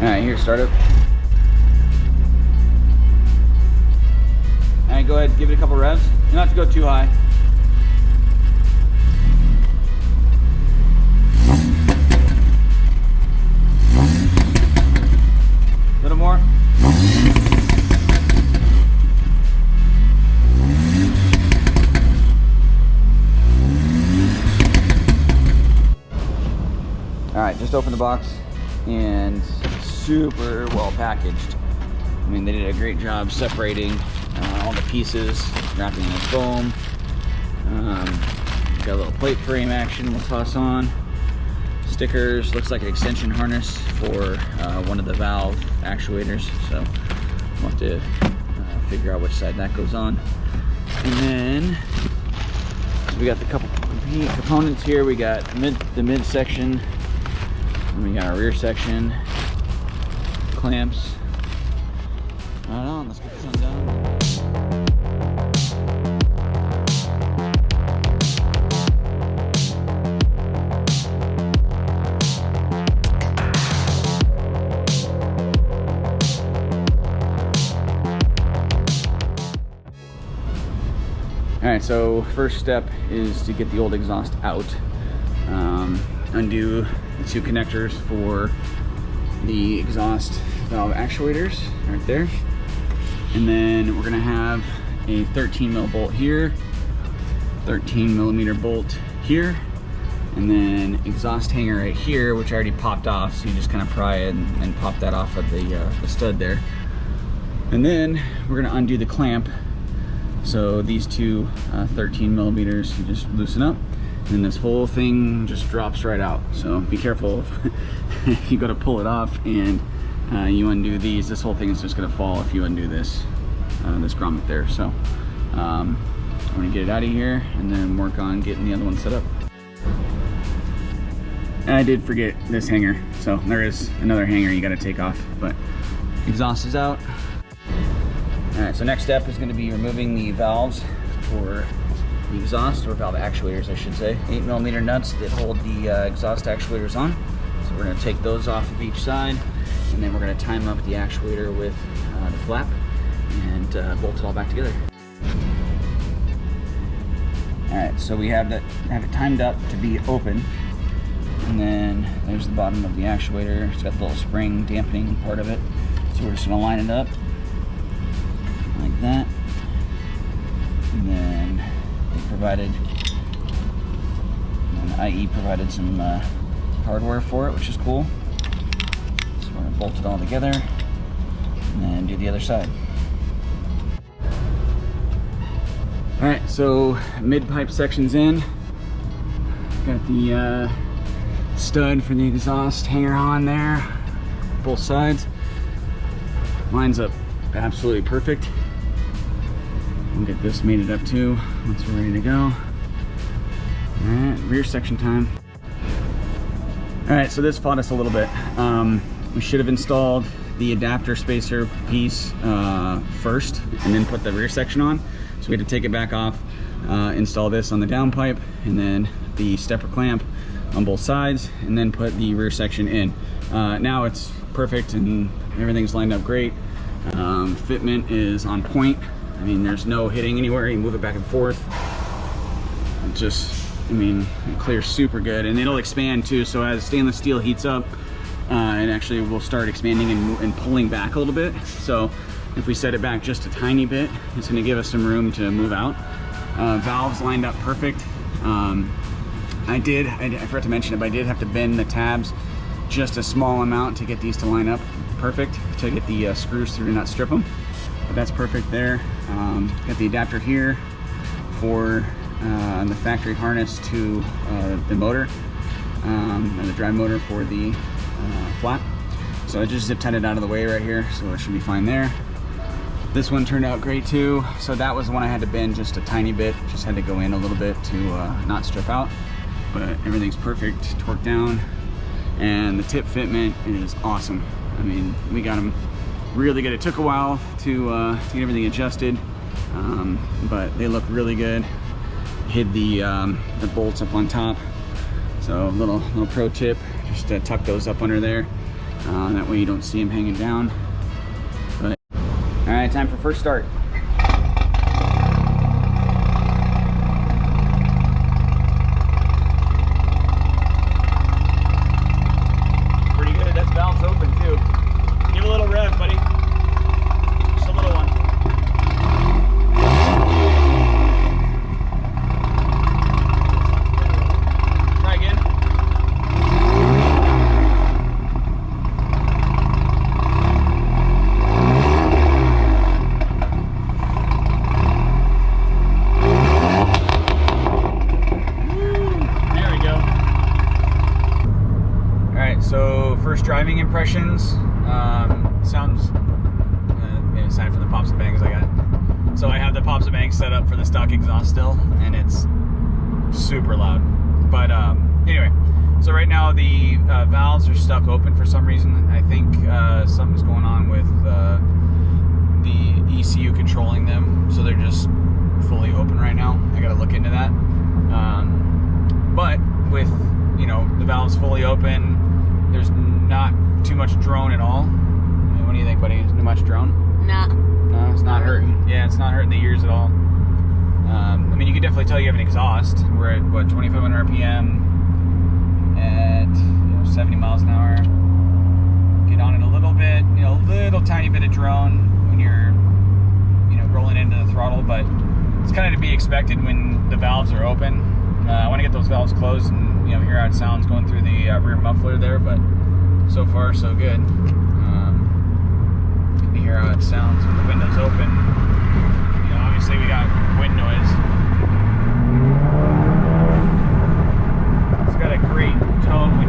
Alright, here, start it. Alright, go ahead, give it a couple revs. You don't have to go too high. A little more. Alright, just open the box, and super well packaged. I mean, they did a great job separating all the pieces, wrapping in foam. Got a little plate frame action we'll toss on. Stickers, looks like an extension harness for one of the valve actuators, so we'll have to figure out which side that goes on. And then so we got the couple components here. We got the mid section, and we got our rear section, clamps. Right on, let's get this one done. Alright, so first step is to get the old exhaust out. Undo the two connectors for the exhaust valve actuators right there. And then we're gonna have a 13 mil bolt here, 13 millimeter bolt here, and then exhaust hanger right here, which I already popped off, so you just kind of pry it and pop that off of the stud there. And then we're gonna undo the clamp. So these two 13 millimeters, you just loosen up, and this whole thing just drops right out. So be careful if you go to pull it off and you undo these. This whole thing is just going to fall if you undo this this grommet there. So I'm going to get it out of here and then work on getting the other one set up. And I did forget this hanger, so there is another hanger you got to take off, but exhaust is out. All right, so next step is going to be removing the valves for the exhaust, or valve actuators I should say. 8 millimeter nuts that hold the exhaust actuators on. So we're going to take those off of each side, and then we're going to time up the actuator with the flap and bolt it all back together. All right, so we have it timed up to be open, and then there's the bottom of the actuator. It's got the little spring dampening part of it. So we're just going to line it up like that, and then they provided, and IE provided some hardware for it, which is cool. So we're going to bolt it all together and then do the other side. Alright, so mid-pipe section's in. Got the stud for the exhaust hanger on there, both sides. Lines up absolutely perfect. We'll get this mated up too once we're ready to go. Alright, rear section time. Alright, so this fought us a little bit. We should have installed the adapter spacer piece first and then put the rear section on. So we had to take it back off, install this on the downpipe, and then the stepper clamp on both sides, and then put the rear section in. Now it's perfect and everything's lined up great. Fitment is on point. I mean, there's no hitting anywhere. You move it back and forth. It just, I mean, it clears super good, and it'll expand too. So as stainless steel heats up, it actually will start expanding and pulling back a little bit. So if we set it back just a tiny bit, it's going to give us some room to move out. Valves lined up perfect. I forgot to mention it, but I did have to bend the tabs just a small amount to get these to line up perfect, to get the screws through and not strip them. But that's perfect there. Got the adapter here for the factory harness to the motor, and the drive motor for the flap. So I just zip tied it out of the way right here, so it should be fine there. This one turned out great too. So that was the one I had to bend just a tiny bit, just had to go in a little bit to not strip out, but everything's perfect, torqued down, and the tip fitment is awesome. I mean, we got them really good. It took a while to get everything adjusted, but they look really good. Hid the bolts up on top. So little pro tip, just tuck those up under there, That way you don't see them hanging down. But all right, time for first start. Pretty good. That's valves open too. Give a little rev, buddy. Just a little one. Try again. So first driving impressions, sounds, maybe aside from the pops and bangs I got. So I have the pops and bangs set up for the stock exhaust still, and it's super loud. But anyway, so right now the valves are stuck open for some reason. I think something's going on with the ECU controlling them, so they're just fully open right now. I gotta look into that. But with, you know, the valves fully open, there's not too much drone at all. I mean, what do you think, buddy? Is too much drone? Nah. No, it's not hurting. Yeah, it's not hurting the ears at all. I mean, you can definitely tell you have an exhaust. We're at, what, 2,500 RPM at 70 miles an hour. Get on it a little bit, a little tiny bit of drone when you're, rolling into the throttle, but it's kind of to be expected when the valves are open. I want to get those valves closed and hear how it sounds going through the rear muffler there, but so far so good. You can hear how it sounds when the window's open. Obviously we got wind noise. It's got a great tone when